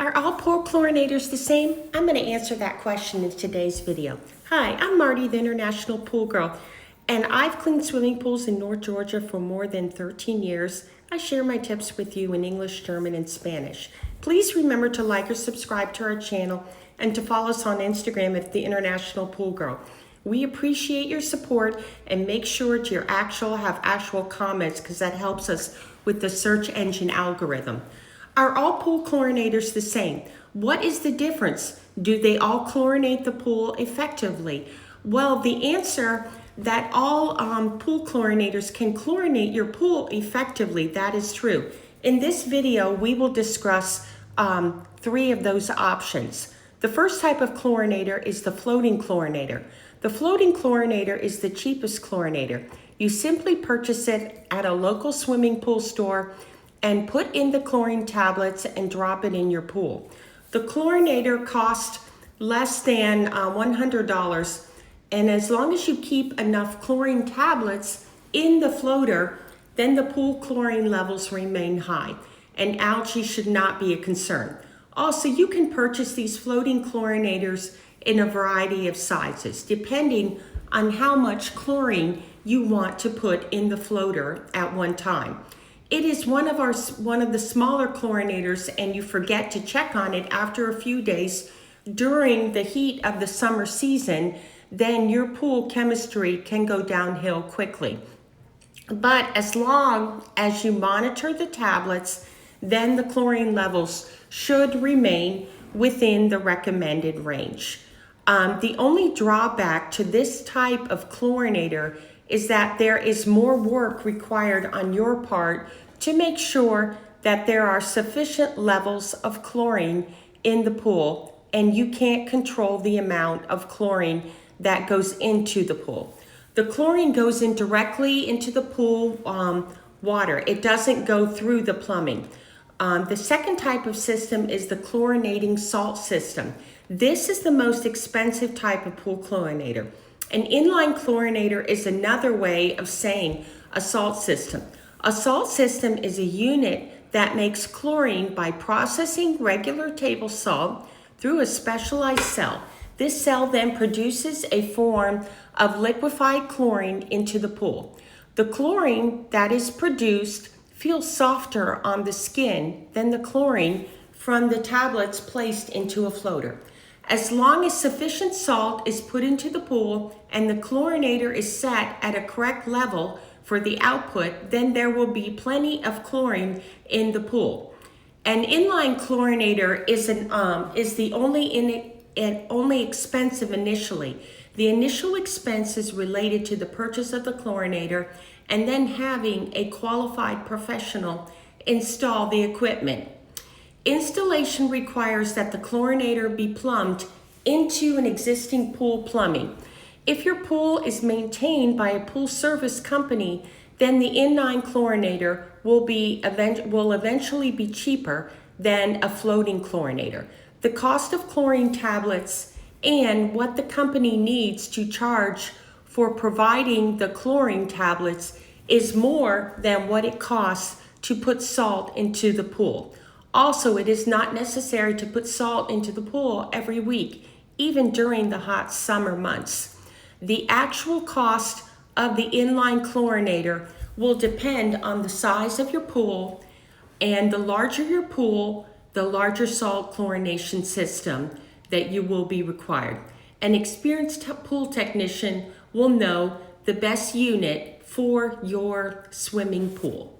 Are all pool chlorinators the same? I'm going to answer that question in today's video. Hi, I'm Marty, the International Pool Girl, and I've cleaned swimming pools in North Georgia for more than 13 years. I share my tips with you in English, German, and Spanish. Please remember to like or subscribe to our channel and to follow us on Instagram at the International Pool Girl. We appreciate your support and make sure to have actual comments because that helps us with the search engine algorithm. Are all pool chlorinators the same? What is the difference? Do they all chlorinate the pool effectively? Well, the answer that all pool chlorinators can chlorinate your pool effectively, that is true. In this video, we will discuss three of those options. The first type of chlorinator is the floating chlorinator. The floating chlorinator is the cheapest chlorinator. You simply purchase it at a local swimming pool store and put in the chlorine tablets and drop it in your pool. The chlorinator costs less than $100, and as long as you keep enough chlorine tablets in the floater, then the pool chlorine levels remain high, and algae should not be a concern. Also, you can purchase these floating chlorinators in a variety of sizes, depending on how much chlorine you want to put in the floater at one time. It is one of the smaller chlorinators, and you forget to check on it after a few days during the heat of the summer season, then your pool chemistry can go downhill quickly. But as long as you monitor the tablets, then the chlorine levels should remain within the recommended range. The only drawback to this type of chlorinator is that there is more work required on your part to make sure that there are sufficient levels of chlorine in the pool, and you can't control the amount of chlorine that goes into the pool. The chlorine goes in directly into the pool water. It doesn't go through the plumbing. The second type of system is the chlorinating salt system. This is the most expensive type of pool chlorinator. An inline chlorinator is another way of saying a salt system. A salt system is a unit that makes chlorine by processing regular table salt through a specialized cell. This cell then produces a form of liquefied chlorine into the pool. The chlorine that is produced feels softer on the skin than the chlorine from the tablets placed into a floater. As long as sufficient salt is put into the pool and the chlorinator is set at a correct level for the output, then there will be plenty of chlorine in the pool. An inline chlorinator is the only expensive initially. The initial expense is related to the purchase of the chlorinator and then having a qualified professional install the equipment. Installation requires that the chlorinator be plumbed into an existing pool plumbing. If your pool is maintained by a pool service company, then the inline chlorinator will eventually be cheaper than a floating chlorinator. The cost of chlorine tablets and what the company needs to charge for providing the chlorine tablets is more than what it costs to put salt into the pool. Also, it is not necessary to put salt into the pool every week, even during the hot summer months. The actual cost of the inline chlorinator will depend on the size of your pool, and the larger your pool, the larger salt chlorination system that you will be required. An experienced pool technician will know the best unit for your swimming pool.